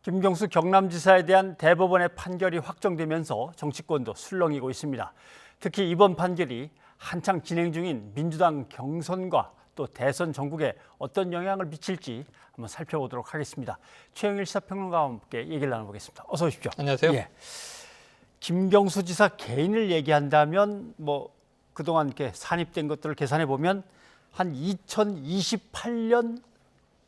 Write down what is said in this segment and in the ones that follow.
김경수 경남지사에 대한 대법원의 판결이 확정되면서 정치권도 술렁이고 있습니다. 특히 이번 판결이 한창 진행 중인 민주당 경선과 또 대선 전국에 어떤 영향을 미칠지 한번 살펴보도록 하겠습니다. 최영일 시사평론가와 함께 얘기를 나눠보겠습니다. 어서 오십시오. 안녕하세요. 예. 김경수 지사 개인을 얘기한다면 그동안 이렇게 산입된 것들을 계산해 보면 한 2028년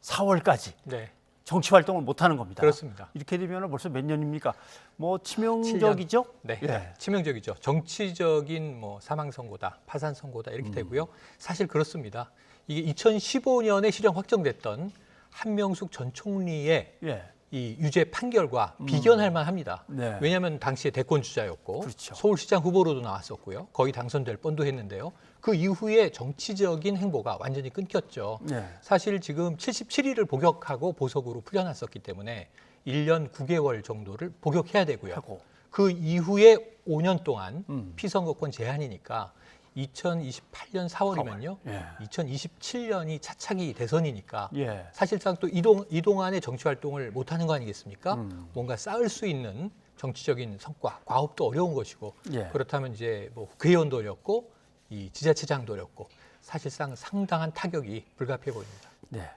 4월까지 네, 정치 활동을 못 하는 겁니다. 그렇습니다. 이렇게 되면 벌써 몇 년입니까? 치명적이죠? 네, 예. 치명적이죠. 정치적인 사망 선고다, 파산 선고다 이렇게 되고요. 사실 그렇습니다. 이게 2015년에 실형 확정됐던 한명숙 전 총리의 예. 이 유죄 판결과 비견할 만합니다. 네. 왜냐하면 당시에 대권 주자였고 그렇죠. 서울시장 후보로도 나왔었고요. 거의 당선될 뻔도 했는데요. 그 이후에 정치적인 행보가 완전히 끊겼죠. 네. 사실 지금 77일을 복역하고 보석으로 풀려났었기 때문에 1년 9개월 정도를 복역해야 되고요. 하고. 그 이후에 5년 동안 음. 피선거권 제한이니까 2028년 4월이면요. 예. 2027년이 차차기 대선이니까 예. 사실상 또 이동안에 정치 활동을 못하는 거 아니겠습니까? 뭔가 쌓을 수 있는 정치적인 성과, 과업도 어려운 것이고 예. 그렇다면 이제 국회의원도 어렵고 이 지자체장도 어렵고 사실상 상당한 타격이 불가피해 보입니다. 네.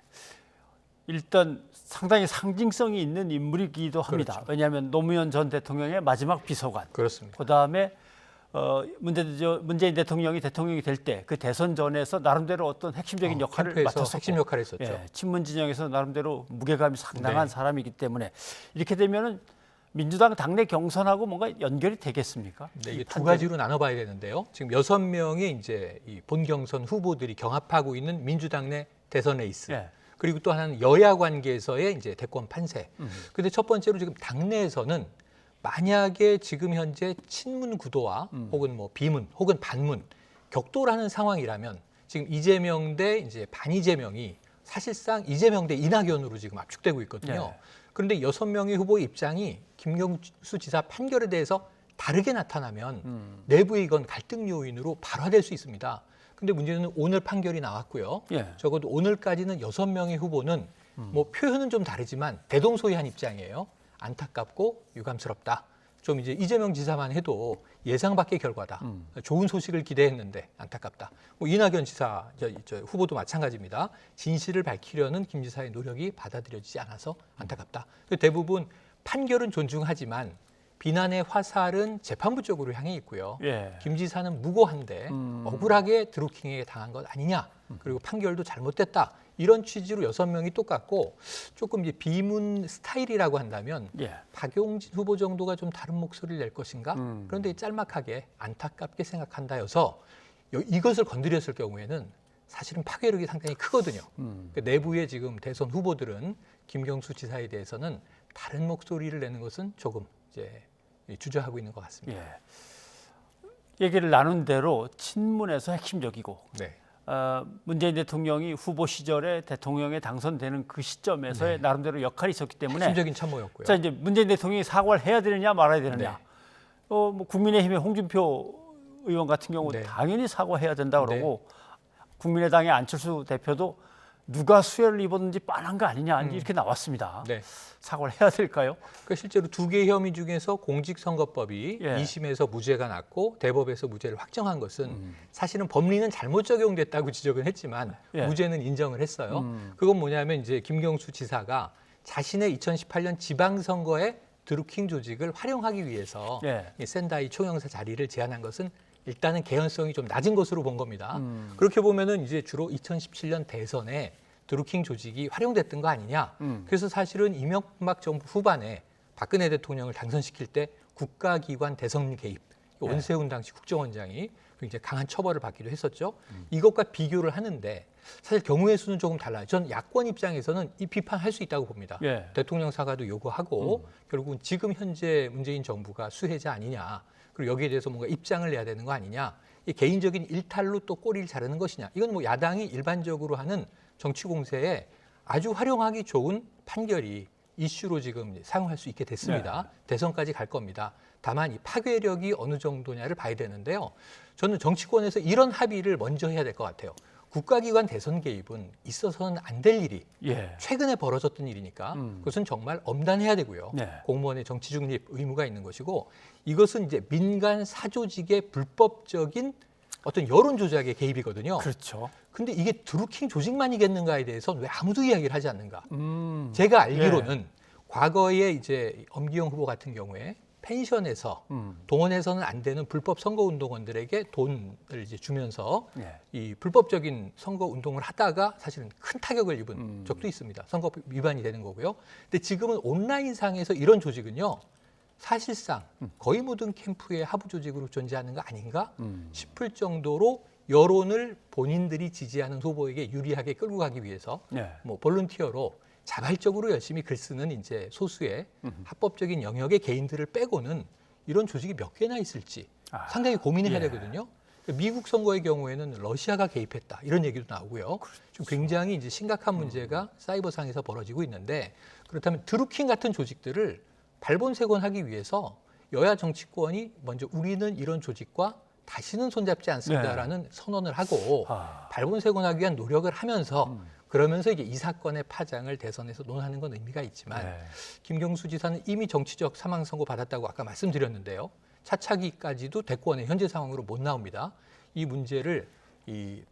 일단 상당히 상징성이 있는 인물이기도 합니다. 그렇죠. 왜냐하면 노무현 전 대통령의 마지막 비서관. 그렇습니다. 그다음에 문재인 대통령이 될 때 그 대선 전에서 나름대로 어떤 핵심적인 역할을 캠프에서 맡았었고, 핵심 역할을 했었죠. 예, 친문 진영에서 나름대로 무게감이 상당한 네. 사람이기 때문에 이렇게 되면은 민주당 당내 경선하고 뭔가 연결이 되겠습니까? 네, 이게 이 두 판결이? 가지로 나눠봐야 되는데요. 지금 6명의 이제 이 본경선 후보들이 경합하고 있는 민주당 내 대선 레이스. 예. 그리고 또 하나는 여야 관계에서의 이제 대권 판세. 근데 첫 번째로 지금 당내에서는 만약에 지금 현재 친문 구도와 혹은 비문 혹은 반문 격돌하는 상황이라면 지금 이재명 대 이제 반이재명이 사실상 이재명 대 이낙연으로 지금 압축되고 있거든요. 네. 그런데 6명의 후보의 입장이 김경수 지사 판결에 대해서 다르게 나타나면 내부의 이건 갈등 요인으로 발화될 수 있습니다. 근데 문제는 오늘 판결이 나왔고요. 예. 적어도 오늘까지는 6명의 후보는 표현은 좀 다르지만 대동소이한 입장이에요. 안타깝고 유감스럽다. 좀 이제 이재명 지사만 해도 예상 밖의 결과다. 좋은 소식을 기대했는데 안타깝다. 이낙연 지사 저 후보도 마찬가지입니다. 진실을 밝히려는 김 지사의 노력이 받아들여지지 않아서 안타깝다. 대부분 판결은 존중하지만 비난의 화살은 재판부 쪽으로 향해 있고요. 예. 김 지사는 무고한데 억울하게 드루킹에게 당한 것 아니냐. 그리고 판결도 잘못됐다. 이런 취지로 6명이 똑같고 조금 이제 비문 스타일이라고 한다면 예. 박용진 후보 정도가 좀 다른 목소리를 낼 것인가? 그런데 짤막하게 안타깝게 생각한다여서 이것을 건드렸을 경우에는 사실은 파괴력이 상당히 크거든요. 그러니까 내부의 지금 대선 후보들은 김경수 지사에 대해서는 다른 목소리를 내는 것은 조금 이제 주저하고 있는 것 같습니다. 예. 얘기를 나눈 대로 친문에서 핵심적이고 네. 문재인 대통령이 후보 시절에 대통령에 당선되는 그 시점에서의 네. 나름대로 역할이 있었기 때문에 핵심적인 참모였고요. 자 이제 문재인 대통령이 사과를 해야 되느냐 말아야 되느냐. 네. 국민의힘의 홍준표 의원 같은 경우 네. 당연히 사과해야 된다 그러고 네. 국민의당의 안철수 대표도 누가 수혜를 입었는지 뻔한 거 아니냐 이렇게 나왔습니다. 네. 사과를 해야 될까요? 그러니까 실제로 두 개의 혐의 중에서 공직선거법이 예. 2심에서 무죄가 났고 대법에서 무죄를 확정한 것은 사실은 법리는 잘못 적용됐다고 지적은 했지만 예. 무죄는 인정을 했어요. 그건 뭐냐면 이제 김경수 지사가 자신의 2018년 지방선거에 드루킹 조직을 활용하기 위해서 예. 이 센다이 총영사 자리를 제안한 것은 일단은 개연성이 좀 낮은 것으로 본 겁니다. 그렇게 보면은 이제 주로 2017년 대선에 드루킹 조직이 활용됐던 거 아니냐. 그래서 사실은 이명박 정부 후반에 박근혜 대통령을 당선시킬 때 국가기관 대선 개입, 원세훈 당시 국정원장이 굉장히 강한 처벌을 받기도 했었죠. 이것과 비교를 하는데 사실 경우의 수는 조금 달라요. 전 야권 입장에서는 이 비판할 수 있다고 봅니다. 예. 대통령 사과도 요구하고 결국은 지금 현재 문재인 정부가 수혜자 아니냐. 그리고 여기에 대해서 뭔가 입장을 내야 되는 거 아니냐. 이 개인적인 일탈로 또 꼬리를 자르는 것이냐. 이건 야당이 일반적으로 하는 정치 공세에 아주 활용하기 좋은 판결이 이슈로 지금 사용할 수 있게 됐습니다. 네. 대선까지 갈 겁니다. 다만 이 파괴력이 어느 정도냐를 봐야 되는데요. 저는 정치권에서 이런 합의를 먼저 해야 될 것 같아요. 국가기관 대선 개입은 있어서는 안 될 일이 예. 최근에 벌어졌던 일이니까 그것은 정말 엄단해야 되고요. 네. 공무원의 정치 중립 의무가 있는 것이고 이것은 이제 민간 사조직의 불법적인 어떤 여론 조작의 개입이거든요. 그렇죠. 근데 이게 드루킹 조직만이겠는가에 대해서는 왜 아무도 이야기를 하지 않는가? 제가 알기로는 과거에 이제 엄기영 후보 같은 경우에 펜션에서 동원해서는 안 되는 불법 선거 운동원들에게 돈을 이제 주면서 예. 이 불법적인 선거 운동을 하다가 사실은 큰 타격을 입은 적도 있습니다. 선거법 위반이 되는 거고요. 근데 지금은 온라인상에서 이런 조직은요. 사실상 거의 모든 캠프의 하부 조직으로 존재하는 거 아닌가 싶을 정도로 여론을 본인들이 지지하는 후보에게 유리하게 끌고 가기 위해서 예. 뭐 볼런티어로 자발적으로 열심히 글 쓰는 이제 소수의 합법적인 영역의 개인들을 빼고는 이런 조직이 몇 개나 있을지 상당히 고민을 해야 예. 되거든요. 미국 선거의 경우에는 러시아가 개입했다 이런 얘기도 나오고요. 좀 굉장히 이제 심각한 문제가 사이버상에서 벌어지고 있는데 그렇다면 드루킹 같은 조직들을 발본색원하기 위해서 여야 정치권이 먼저 우리는 이런 조직과 다시는 손잡지 않습니다라는 선언을 하고 발본색원하기 위한 노력을 하면서 그러면서 이게 이 사건의 파장을 대선에서 논하는 건 의미가 있지만 네. 김경수 지사는 이미 정치적 사망 선고 받았다고 아까 말씀드렸는데요. 차차기까지도 대권의 현재 상황으로 못 나옵니다. 이 문제를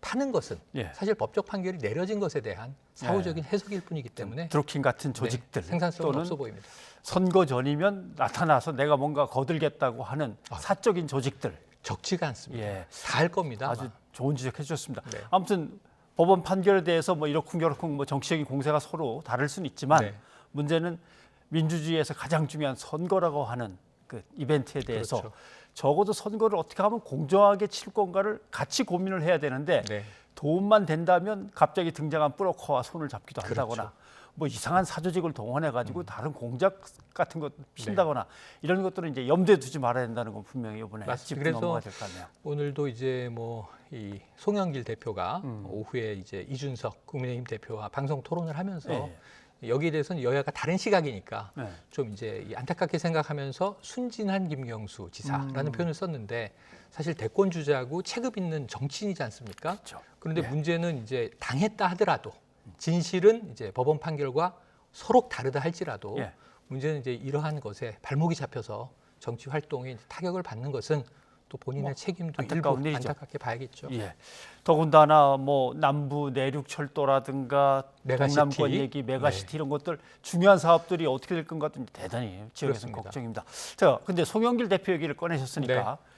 파는 것은 예. 사실 법적 판결이 내려진 것에 대한 사후적인 해석일 뿐이기 때문에 드루킹 같은 조직들 생산성은 또는 없어 보입니다. 선거 전이면 나타나서 내가 뭔가 거들겠다고 하는 사적인 조직들 적지가 않습니다. 예. 다 할 겁니다. 아주 아마. 좋은 지적해 주셨습니다. 네. 아무튼 법원 판결에 대해서 뭐 이러쿵저러쿵 뭐 정치적인 공세가 서로 다를 수는 있지만 네. 문제는 민주주의에서 가장 중요한 선거라고 하는 그 이벤트에 대해서 그렇죠. 적어도 선거를 어떻게 하면 공정하게 칠 건가를 같이 고민을 해야 되는데 네. 도움만 된다면 갑자기 등장한 브로커와 손을 잡기도 한다거나 그렇죠. 뭐 이상한 사조직을 동원해 가지고 다른 공작 같은 것 핀다거나 이런 것들은 이제 염두에 두지 말아야 된다는 건 분명히 이번에 맞습니다. 짚고 그래서 넘어가야 될 것 같네요. 오늘도 이제 뭐 이 송영길 대표가 오후에 이제 이준석 국민의힘 대표와 방송 토론을 하면서 네. 여기에 대해서는 여야가 다른 시각이니까 네. 좀 이제 안타깝게 생각하면서 순진한 김경수 지사라는 표현을 썼는데 사실 대권 주자고 체급 있는 정치인이지 않습니까? 그렇죠. 그런데 네. 문제는 이제 당했다 하더라도 진실은 이제 법원 판결과 서로 다르다 할지라도 예. 문제는 이제 이러한 것에 발목이 잡혀서 정치 활동에 이제 타격을 받는 것은 또 본인의 책임도 일부 안타까운 일이죠. 안타깝게 봐야겠죠. 예. 더군다나 뭐 남부 내륙 철도라든가 메가시티. 동남권 얘기, 메가시티 이런 것들 중요한 사업들이 어떻게 될 건가 대단히 지역에서는 그렇습니다. 걱정입니다. 자, 근데 송영길 대표 얘기를 꺼내셨으니까 네.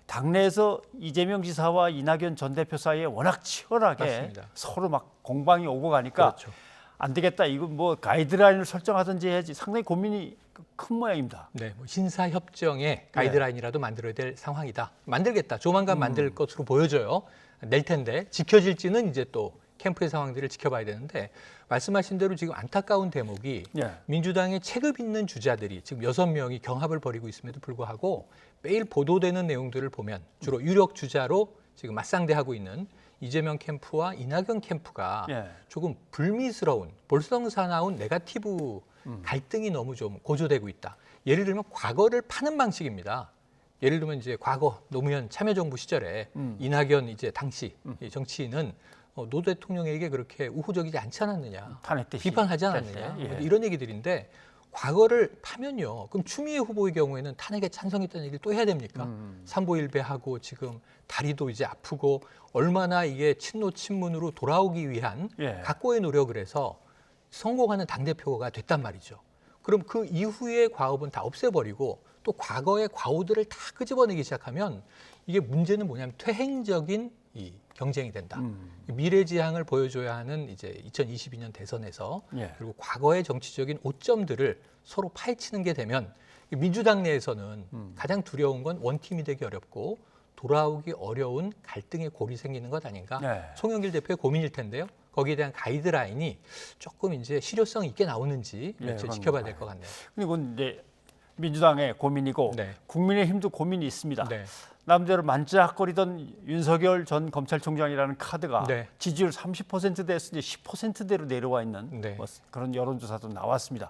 당내에서 이재명 지사와 이낙연 전 대표 사이에 워낙 치열하게 맞습니다. 서로 막 공방이 오고 가니까 그렇죠. 안 되겠다. 이거 뭐 가이드라인을 설정하든지 해야지. 상당히 고민이 큰 모양입니다. 네, 뭐 신사 협정의 가이드라인이라도 만들어야 될 상황이다. 만들겠다. 조만간 만들 것으로 보여져요. 낼 텐데 지켜질지는 이제 또 캠프의 상황들을 지켜봐야 되는데 말씀하신 대로 지금 안타까운 대목이 예. 민주당의 체급 있는 주자들이 지금 6명이 경합을 벌이고 있음에도 불구하고 매일 보도되는 내용들을 보면 주로 유력 주자로 지금 맞상대하고 있는 이재명 캠프와 이낙연 캠프가 예. 조금 불미스러운 볼성사나운 네거티브 갈등이 너무 좀 고조되고 있다. 예를 들면 과거를 파는 방식입니다. 예를 들면 이제 과거 노무현 참여정부 시절에 이낙연 이제 당시 이 정치인은 노 대통령에게 그렇게 우호적이지 않지 않았느냐, 탄핵 때 비판하지 않았느냐 예. 뭐 이런 얘기들인데 과거를 파면요. 그럼 추미애 후보의 경우에는 탄핵에 찬성했다는 얘기를 또 해야 됩니까? 삼보일배하고 지금 다리도 이제 아프고 얼마나 이게 친노 친문으로 돌아오기 위한 예. 각고의 노력을 해서 성공하는 당대표가 됐단 말이죠. 그럼 그 이후의 과업은 다 없애버리고 또 과거의 과오들을 다 끄집어내기 시작하면 이게 문제는 뭐냐면 퇴행적인 이 경쟁이 된다. 미래지향을 보여줘야 하는 이제 2022년 대선에서 예. 그리고 과거의 정치적인 오점들을 서로 파헤치는 게 되면 민주당 내에서는 가장 두려운 건 원팀이 되기 어렵고 돌아오기 어려운 갈등의 골이 생기는 것 아닌가? 네. 송영길 대표의 고민일 텐데요. 거기에 대한 가이드라인이 조금 이제 실효성 있게 나오는지 예, 며칠 그건 지켜봐야 될 것 같네요. 그리고 이제 민주당의 고민이고 네. 국민의힘도 고민이 있습니다. 네. 남대로 만지작거리던 윤석열 전 검찰총장이라는 카드가 네. 지지율 30%대에서 이제 10%대로 내려와 있는 네. 뭐 그런 여론조사도 나왔습니다.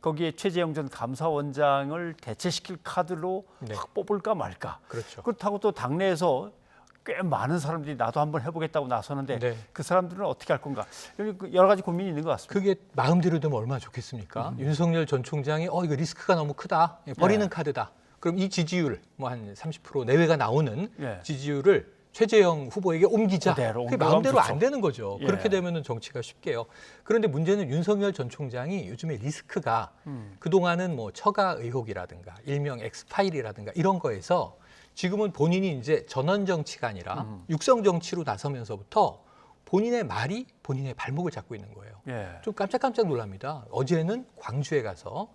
거기에 최재형 전 감사원장을 대체시킬 카드로 네. 확 뽑을까 말까. 그렇죠. 그렇다고 또 당내에서 꽤 많은 사람들이 나도 한번 해보겠다고 나서는데 네. 그 사람들은 어떻게 할 건가? 여러 가지 고민이 있는 것 같습니다. 그게 마음대로 되면 얼마나 좋겠습니까? 윤석열 전 총장이 이거 리스크가 너무 크다. 버리는 네. 카드다. 그럼 이 지지율 뭐 한 30% 내외가 나오는 예. 지지율을 최재형 후보에게 옮기자. 그대로 그게 옮겨가면 마음대로 좋죠. 안 되는 거죠. 예. 그렇게 되면은 정치가 쉽게요. 그런데 문제는 윤석열 전 총장이 요즘에 리스크가 그동안은 뭐 처가 의혹이라든가 일명 엑스파일이라든가 이런 거에서 지금은 본인이 이제 전원 정치가 아니라 육성 정치로 나서면서부터 본인의 말이 본인의 발목을 잡고 있는 거예요. 예. 좀 깜짝깜짝 놀랍니다. 어제는 광주에 가서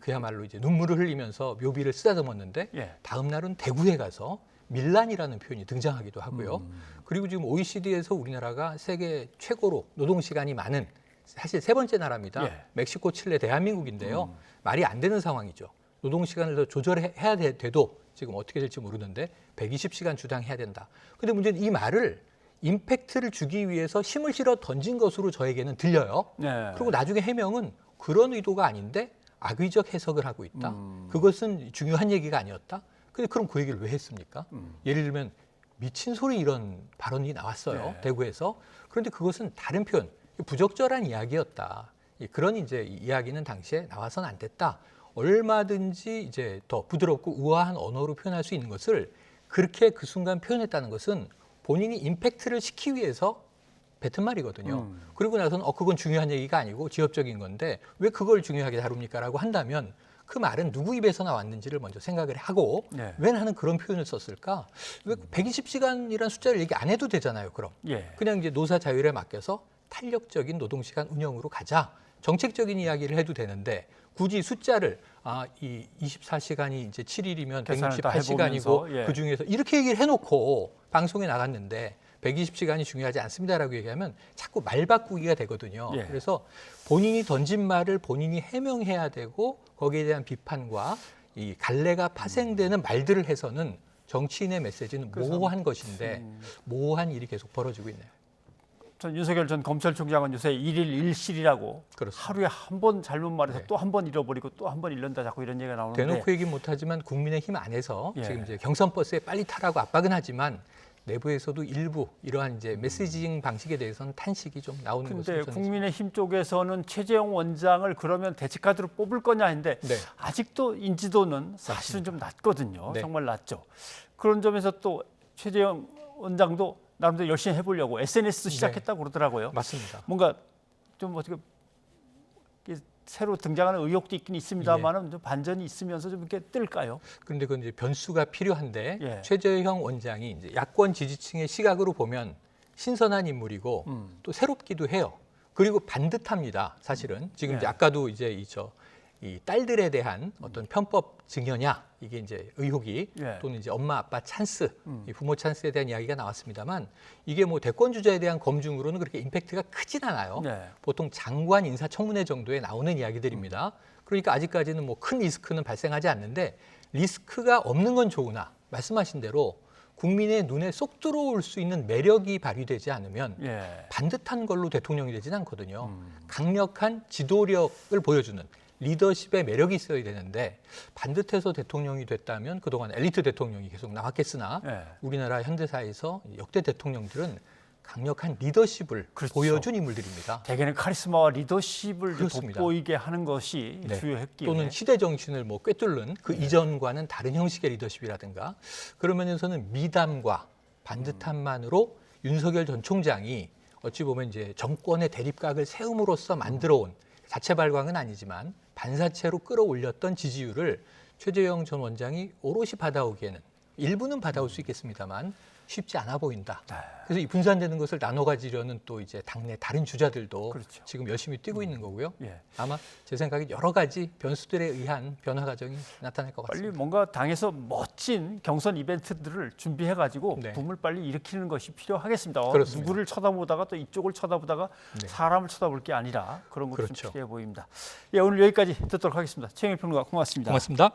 그야말로 이제 눈물을 흘리면서 묘비를 쓰다듬었는데 예. 다음 날은 대구에 가서 밀란이라는 표현이 등장하기도 하고요. 그리고 지금 OECD에서 우리나라가 세계 최고로 노동 시간이 많은 사실 세 번째 나라입니다. 예. 멕시코, 칠레, 대한민국인데요. 말이 안 되는 상황이죠. 노동 시간을 더 조절해야 돼도 지금 어떻게 될지 모르는데 120시간 주당 해야 된다. 근데 문제는 이 말을 임팩트를 주기 위해서 힘을 실어 던진 것으로 저에게는 들려요. 네. 그리고 나중에 해명은 그런 의도가 아닌데 악의적 해석을 하고 있다. 그것은 중요한 얘기가 아니었다. 근데 그럼 그 얘기를 왜 했습니까? 예를 들면 미친 소리 이런 발언이 나왔어요. 네. 대구에서. 그런데 그것은 다른 표현, 부적절한 이야기였다. 그런 이제 이야기는 당시에 나와서는 안 됐다. 얼마든지 이제 더 부드럽고 우아한 언어로 표현할 수 있는 것을 그렇게 그 순간 표현했다는 것은 본인이 임팩트를 시키기 위해서 뱉은 말이거든요. 그리고 나서는 그건 중요한 얘기가 아니고 지엽적인 건데 왜 그걸 중요하게 다룹니까라고 한다면 그 말은 누구 입에서 나왔는지를 먼저 생각을 하고 네. 왜 나는 그런 표현을 썼을까? 왜 120시간이라는 숫자를 얘기 안 해도 되잖아요. 그럼 예. 그냥 이제 노사 자율에 맡겨서 탄력적인 노동시간 운영으로 가자. 정책적인 이야기를 해도 되는데 굳이 숫자를 이 24시간이 이제 7일이면 계산을 다 168시간이고 해보면서, 예. 그 중에서 이렇게 얘기를 해놓고 방송에 나갔는데 120시간이 중요하지 않습니다라고 얘기하면 자꾸 말 바꾸기가 되거든요. 예. 그래서 본인이 던진 말을 본인이 해명해야 되고 거기에 대한 비판과 이 갈래가 파생되는 말들을 해서는 정치인의 메시지는 모호한 것인데 모호한 일이 계속 벌어지고 있네요. 전 윤석열 전 검찰총장은 요새 일일 일실이라고 그렇습니다. 하루에 한 번 잘못 말해서 네. 또 한 번 잃어버리고 또 한 번 잃는다 자꾸 이런 얘기가 나오는데 대놓고 얘기 못하지만 국민의힘 안에서 예. 지금 이제 경선 버스에 빨리 타라고 압박은 하지만 내부에서도 일부 이러한 이제 메시징 방식에 대해서는 탄식이 좀 나오는 근데 것으로 국민의힘 쪽에서는 최재형 원장을 그러면 대치카드로 뽑을 거냐 했는데 네. 아직도 인지도는 사실은 좀 낮거든요. 네. 정말 낮죠. 그런 점에서 또 최재형 원장도 나름대로 열심히 해보려고 SNS도 시작했다고 그러더라고요. 맞습니다. 뭔가 좀 어떻게 새로 등장하는 의혹도 있긴 있습니다만은 좀 반전이 있으면서 좀 이렇게 뜰까요? 그런데 그건 이제 변수가 필요한데 예. 최재형 원장이 이제 야권 지지층의 시각으로 보면 신선한 인물이고 또 새롭기도 해요. 그리고 반듯합니다. 사실은 지금 예. 이제 아까도 이제 이 딸들에 대한 어떤 편법 증여냐 이게 이제 의혹이 예. 또는 이제 엄마 아빠 찬스, 이 부모 찬스에 대한 이야기가 나왔습니다만 이게 뭐 대권 주자에 대한 검증으로는 그렇게 임팩트가 크진 않아요. 네. 보통 장관 인사청문회 정도에 나오는 이야기들입니다. 그러니까 아직까지는 뭐 큰 리스크는 발생하지 않는데 리스크가 없는 건 좋으나 말씀하신 대로 국민의 눈에 쏙 들어올 수 있는 매력이 발휘되지 않으면 예. 반듯한 걸로 대통령이 되지는 않거든요. 강력한 지도력을 보여주는 리더십의 매력이 있어야 되는데 반듯해서 대통령이 됐다면 그동안 엘리트 대통령이 계속 나왔겠으나 예. 우리나라 현대사에서 역대 대통령들은 강력한 리더십을 그렇죠. 보여준 인물들입니다. 대개는 카리스마와 리더십을 그렇습니다. 돋보이게 하는 것이 네. 주요했기에 또는 시대 정신을 뭐 꿰뚫는 그 이전과는 다른 형식의 리더십이라든가 그런 면에서는 미담과 반듯함만으로 윤석열 전 총장이 어찌 보면 이제 정권의 대립각을 세움으로써 만들어온 자체 발광은 아니지만 반사체로 끌어올렸던 지지율을 최재형 전 원장이 오롯이 받아오기에는 일부는 받아올 수 있겠습니다만 쉽지 않아 보인다. 그래서 이 분산되는 것을 나눠 가지려는 또 이제 당내 다른 주자들도 그렇죠. 지금 열심히 뛰고 있는 거고요. 예. 아마 제 생각에 여러 가지 변수들에 의한 변화 과정이 나타날 것 빨리 같습니다. 뭔가 당에서 멋진 경선 이벤트들을 준비해가지고 네. 붐을 빨리 일으키는 것이 필요하겠습니다. 그렇습니다. 누구를 쳐다보다가 또 이쪽을 쳐다보다가 네. 사람을 쳐다볼 게 아니라 그런 것도 그렇죠. 좀 필요해 보입니다. 예, 오늘 여기까지 듣도록 하겠습니다. 최영일 평론가 고맙습니다. 고맙습니다.